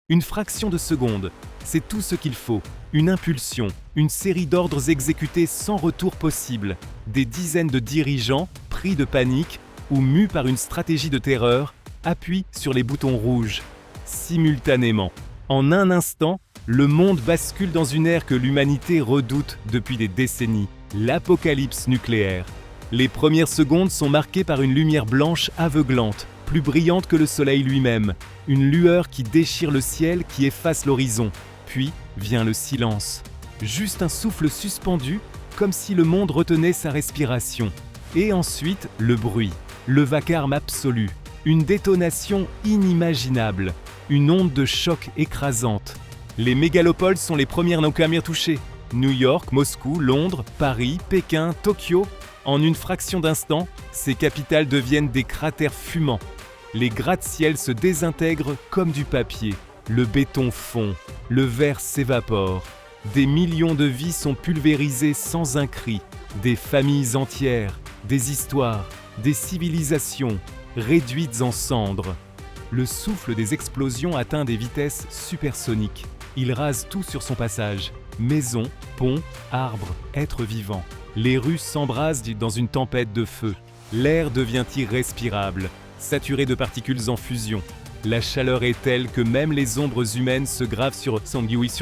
Une fraction de seconde, c'est tout ce qu'il faut. Une impulsion, une série d'ordres exécutés sans retour possible. Des dizaines de dirigeants, pris de panique ou mus par une stratégie de terreur, appuient sur les boutons rouges. Simultanément. En un instant, le monde bascule dans une ère que l'humanité redoute depuis des décennies, l'apocalypse nucléaire. Les premières secondes sont marquées par une lumière blanche aveuglante, plus brillante que le soleil lui-même, une lueur qui déchire le ciel, qui efface l'horizon. Puis vient le silence. Juste un souffle suspendu, comme si le monde retenait sa respiration. Et ensuite, le bruit, le vacarme absolu, une détonation inimaginable, une onde de choc écrasante. Les mégalopoles sont les premières à touchées. New York, Moscou, Londres, Paris, Pékin, Tokyo. En une fraction d'instant, ces capitales deviennent des cratères fumants. Les gratte-ciel se désintègrent comme du papier. Le béton fond, le verre s'évapore. Des millions de vies sont pulvérisées sans un cri. Des familles entières, des histoires, des civilisations réduites en cendres. Le souffle des explosions atteint des vitesses supersoniques. Il rase tout sur son passage. Maisons, ponts, arbres, êtres vivants. Les rues s'embrasent dans une tempête de feu. L'air devient irrespirable, saturé de particules en fusion. La chaleur est telle que même les ombres humaines se gravent sur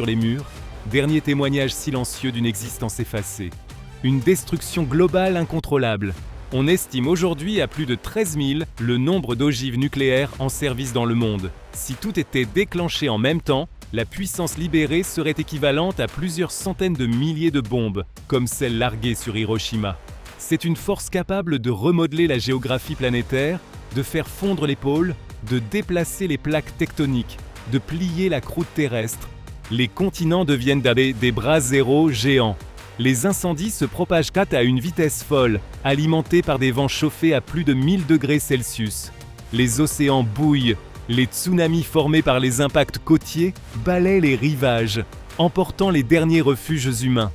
les murs. Dernier témoignage silencieux d'une existence effacée. Une destruction globale incontrôlable. On estime aujourd'hui à plus de 13 000 le nombre d'ogives nucléaires en service dans le monde. Si tout était déclenché en même temps, la puissance libérée serait équivalente à plusieurs centaines de milliers de bombes, comme celles larguées sur Hiroshima. C'est une force capable de remodeler la géographie planétaire, de faire fondre les pôles, de déplacer les plaques tectoniques, de plier la croûte terrestre. Les continents deviennent des bras zéro géants. Les incendies se propagent à une vitesse folle, alimentés par des vents chauffés à plus de 1000 degrés Celsius. Les océans bouillent, les tsunamis formés par les impacts côtiers balaient les rivages, emportant les derniers refuges humains.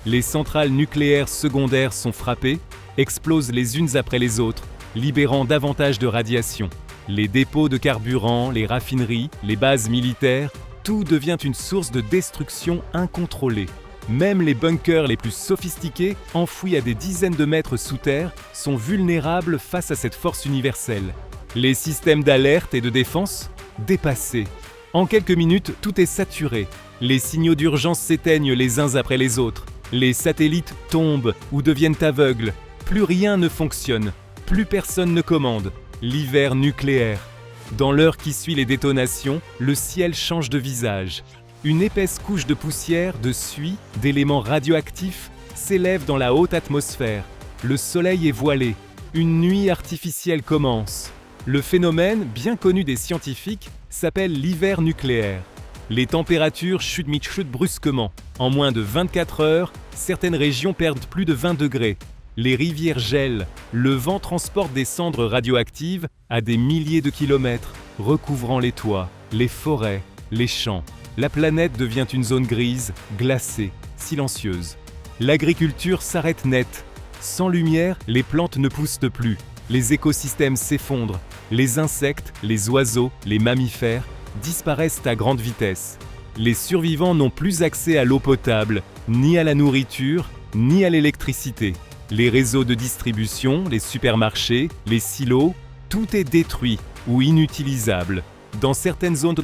Les centrales nucléaires secondaires sont frappées, explosent les unes après les autres, libérant davantage de radiation. Les dépôts de carburant, les raffineries, les bases militaires, tout devient une source de destruction incontrôlée. Même les bunkers les plus sophistiqués, enfouis à des dizaines de mètres sous terre, sont vulnérables face à cette force universelle. Les systèmes d'alerte et de défense, dépassés. En quelques minutes, tout est saturé. Les signaux d'urgence s'éteignent les uns après les autres. Les satellites tombent ou deviennent aveugles. Plus rien ne fonctionne. Plus personne ne commande. L'hiver nucléaire. Dans l'heure qui suit les détonations, le ciel change de visage. Une épaisse couche de poussière, de suie, d'éléments radioactifs s'élève dans la haute atmosphère. Le soleil est voilé. Une nuit artificielle commence. Le phénomène, bien connu des scientifiques, s'appelle l'hiver nucléaire. Les températures chutent brusquement. En moins de 24 heures, certaines régions perdent plus de 20 degrés. Les rivières gèlent. Le vent transporte des cendres radioactives à des milliers de kilomètres, recouvrant les toits, les forêts, les champs. La planète devient une zone grise, glacée, silencieuse. L'agriculture s'arrête net. Sans lumière, les plantes ne poussent plus. Les écosystèmes s'effondrent. Les insectes, les oiseaux, les mammifères disparaissent à grande vitesse. Les survivants n'ont plus accès à l'eau potable, ni à la nourriture, ni à l'électricité. Les réseaux de distribution, les supermarchés, les silos, tout est détruit ou inutilisable. Dans certaines zones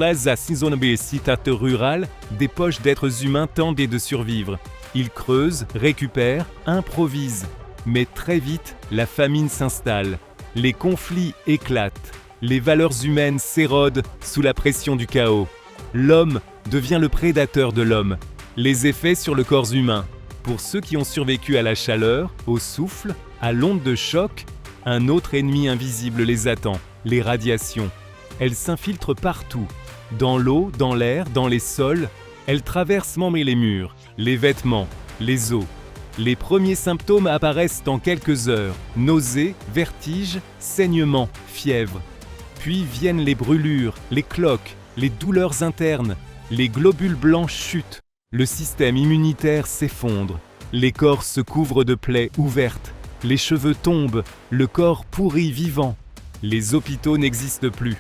rurales, des poches d'êtres humains tentent de survivre. Ils creusent, récupèrent, improvisent. Mais très vite, la famine s'installe. Les conflits éclatent. Les valeurs humaines s'érodent sous la pression du chaos. L'homme devient le prédateur de l'homme. Les effets sur le corps humain. Pour ceux qui ont survécu à la chaleur, au souffle, à l'onde de choc, un autre ennemi invisible les attend, les radiations. Elles s'infiltrent partout, dans l'eau, dans l'air, dans les sols. Elles traversent même les murs, les vêtements, les os. Les premiers symptômes apparaissent dans quelques heures. Nausées, vertiges, saignements, fièvre. Puis viennent les brûlures, les cloques, les douleurs internes. Les globules blancs chutent. Le système immunitaire s'effondre. Les corps se couvrent de plaies ouvertes. Les cheveux tombent. Le corps pourrit vivant. Les hôpitaux n'existent plus.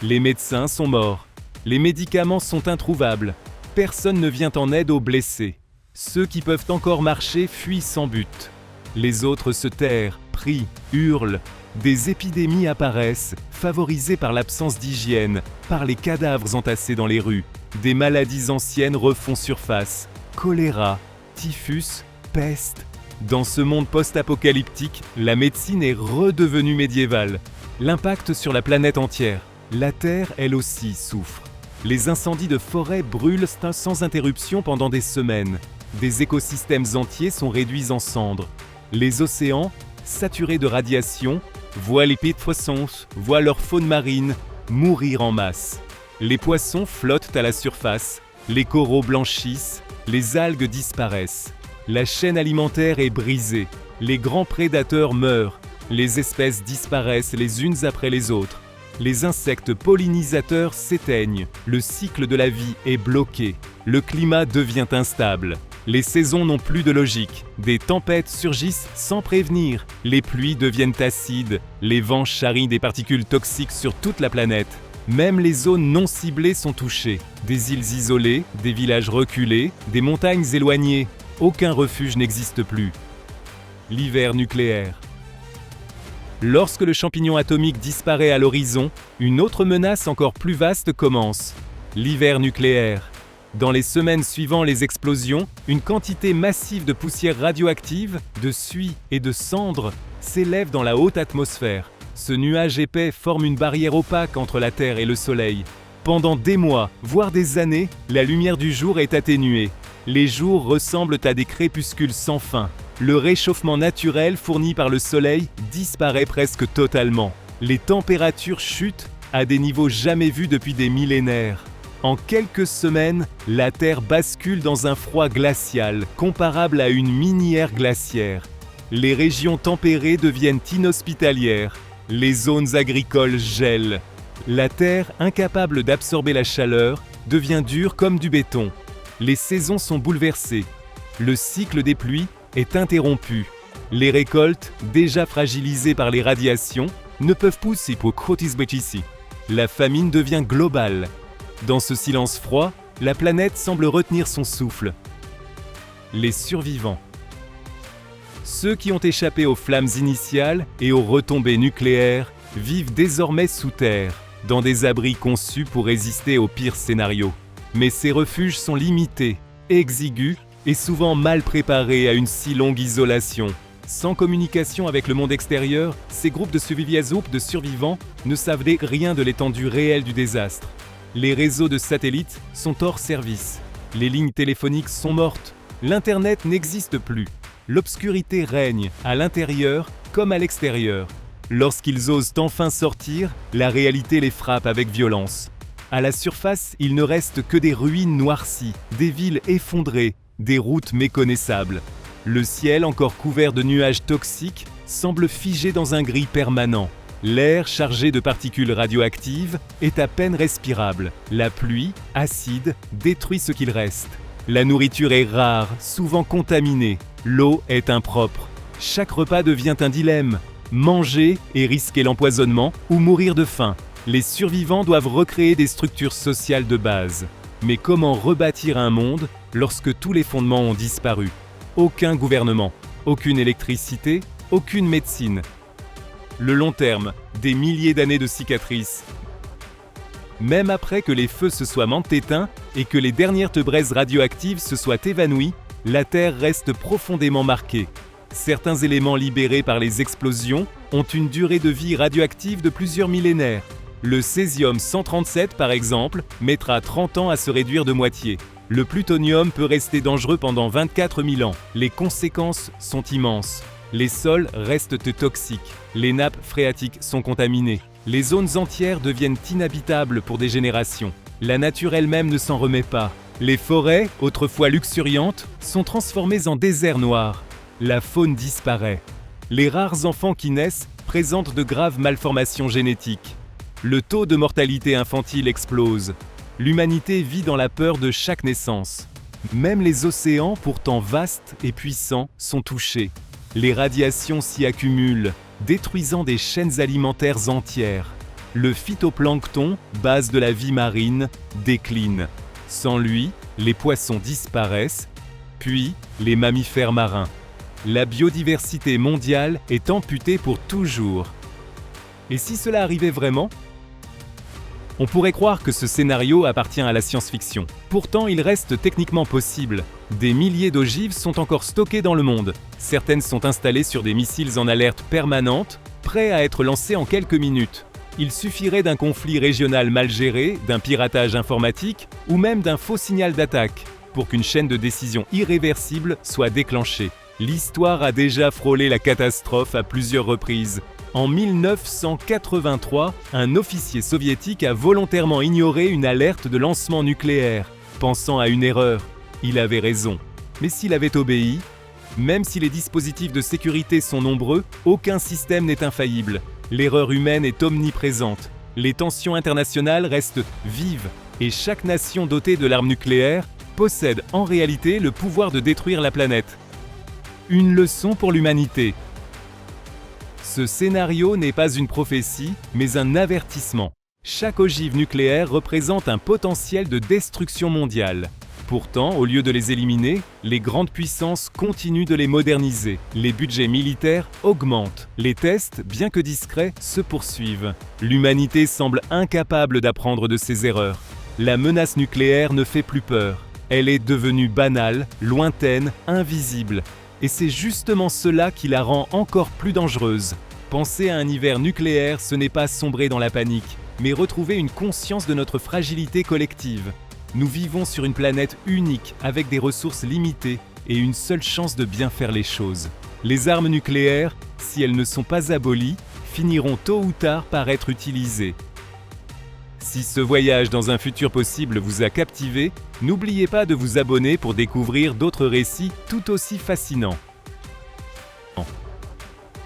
Les médecins sont morts. Les médicaments sont introuvables. Personne ne vient en aide aux blessés. Ceux qui peuvent encore marcher fuient sans but. Les autres se terrent, prient, hurlent. Des épidémies apparaissent, favorisées par l'absence d'hygiène, par les cadavres entassés dans les rues. Des maladies anciennes refont surface. Choléra, typhus, peste. Dans ce monde post-apocalyptique, la médecine est redevenue médiévale. L'impact sur la planète entière. La Terre, elle aussi, souffre. Les incendies de forêt brûlent sans interruption pendant des semaines. Des écosystèmes entiers sont réduits en cendres. Les océans, saturés de radiation, voient les poissons, voient leur faune marine mourir en masse. Les poissons flottent à la surface, les coraux blanchissent, les algues disparaissent. La chaîne alimentaire est brisée, les grands prédateurs meurent, les espèces disparaissent les unes après les autres. Les insectes pollinisateurs s'éteignent, le cycle de la vie est bloqué, le climat devient instable. Les saisons n'ont plus de logique, des tempêtes surgissent sans prévenir, les pluies deviennent acides, les vents charrient des particules toxiques sur toute la planète. Même les zones non ciblées sont touchées, des îles isolées, des villages reculés, des montagnes éloignées, aucun refuge n'existe plus. L'hiver nucléaire. Lorsque le champignon atomique disparaît à l'horizon, une autre menace encore plus vaste commence. L'hiver nucléaire. Dans les semaines suivant les explosions, une quantité massive de poussière radioactive, de suie et de cendres s'élève dans la haute atmosphère. Ce nuage épais forme une barrière opaque entre la Terre et le Soleil. Pendant des mois, voire des années, la lumière du jour est atténuée. Les jours ressemblent à des crépuscules sans fin. Le réchauffement naturel fourni par le Soleil disparaît presque totalement. Les températures chutent à des niveaux jamais vus depuis des millénaires. En quelques semaines, la Terre bascule dans un froid glacial, comparable à une mini-ère glaciaire. Les régions tempérées deviennent inhospitalières. Les zones agricoles gèlent. La Terre, incapable d'absorber la chaleur, devient dure comme du béton. Les saisons sont bouleversées. Le cycle des pluies est interrompu. Les récoltes, déjà fragilisées par les radiations, ne peuvent pousser pour ici. La famine devient globale. Dans ce silence froid, la planète semble retenir son souffle. Les survivants. Ceux qui ont échappé aux flammes initiales et aux retombées nucléaires vivent désormais sous terre, dans des abris conçus pour résister aux pires scénarios. Mais ces refuges sont limités, exigus et souvent mal préparés à une si longue isolation. Sans communication avec le monde extérieur, ces groupes de survivants ne savent rien de l'étendue réelle du désastre. Les réseaux de satellites sont hors service. Les lignes téléphoniques sont mortes. L'Internet n'existe plus. L'obscurité règne, à l'intérieur comme à l'extérieur. Lorsqu'ils osent enfin sortir, la réalité les frappe avec violence. À la surface, il ne reste que des ruines noircies, des villes effondrées, des routes méconnaissables. Le ciel, encore couvert de nuages toxiques, semble figé dans un gris permanent. L'air, chargé de particules radioactives, est à peine respirable. La pluie, acide, détruit ce qu'il reste. La nourriture est rare, souvent contaminée. L'eau est impropre. Chaque repas devient un dilemme. Manger et risquer l'empoisonnement ou mourir de faim. Les survivants doivent recréer des structures sociales de base. Mais comment rebâtir un monde lorsque tous les fondements ont disparu? Aucun gouvernement, aucune électricité, aucune médecine. Le long terme, des milliers d'années de cicatrices. Même après que les feux se soient éteints et que les dernières braises radioactives se soient évanouies, la Terre reste profondément marquée. Certains éléments libérés par les explosions ont une durée de vie radioactive de plusieurs millénaires. Le césium-137, par exemple, mettra 30 ans à se réduire de moitié. Le plutonium peut rester dangereux pendant 24 000 ans. Les conséquences sont immenses. Les sols restent toxiques. Les nappes phréatiques sont contaminées. Les zones entières deviennent inhabitables pour des générations. La nature elle-même ne s'en remet pas. Les forêts, autrefois luxuriantes, sont transformées en déserts noirs. La faune disparaît. Les rares enfants qui naissent présentent de graves malformations génétiques. Le taux de mortalité infantile explose. L'humanité vit dans la peur de chaque naissance. Même les océans, pourtant vastes et puissants, sont touchés. Les radiations s'y accumulent, détruisant des chaînes alimentaires entières. le phytoplancton, base de la vie marine, décline. Sans lui, les poissons disparaissent, puis les mammifères marins. La biodiversité mondiale est amputée pour toujours. Et si cela arrivait vraiment ? On pourrait croire que ce scénario appartient à la science-fiction. Pourtant, il reste techniquement possible. Des milliers d'ogives sont encore stockées dans le monde. Certaines sont installées sur des missiles en alerte permanente, prêts à être lancés en quelques minutes. Il suffirait d'un conflit régional mal géré, d'un piratage informatique ou même d'un faux signal d'attaque pour qu'une chaîne de décision irréversible soit déclenchée. L'histoire a déjà frôlé la catastrophe à plusieurs reprises. En 1983, un officier soviétique a volontairement ignoré une alerte de lancement nucléaire, pensant à une erreur. Il avait raison. Mais s'il avait obéi, même si les dispositifs de sécurité sont nombreux, aucun système n'est infaillible. L'erreur humaine est omniprésente. Les tensions internationales restent vives et chaque nation dotée de l'arme nucléaire possède en réalité le pouvoir de détruire la planète. Une leçon pour l'humanité. Ce scénario n'est pas une prophétie, mais un avertissement. Chaque ogive nucléaire représente un potentiel de destruction mondiale. Pourtant, au lieu de les éliminer, les grandes puissances continuent de les moderniser. Les budgets militaires augmentent. Les tests, bien que discrets, se poursuivent. L'humanité semble incapable d'apprendre de ses erreurs. La menace nucléaire ne fait plus peur. Elle est devenue banale, lointaine, invisible. Et c'est justement cela qui la rend encore plus dangereuse. Penser à un hiver nucléaire, ce n'est pas sombrer dans la panique, mais retrouver une conscience de notre fragilité collective. Nous vivons sur une planète unique, avec des ressources limitées et une seule chance de bien faire les choses. Les armes nucléaires, si elles ne sont pas abolies, finiront tôt ou tard par être utilisées. Si ce voyage dans un futur possible vous a captivé, n'oubliez pas de vous abonner pour découvrir d'autres récits tout aussi fascinants.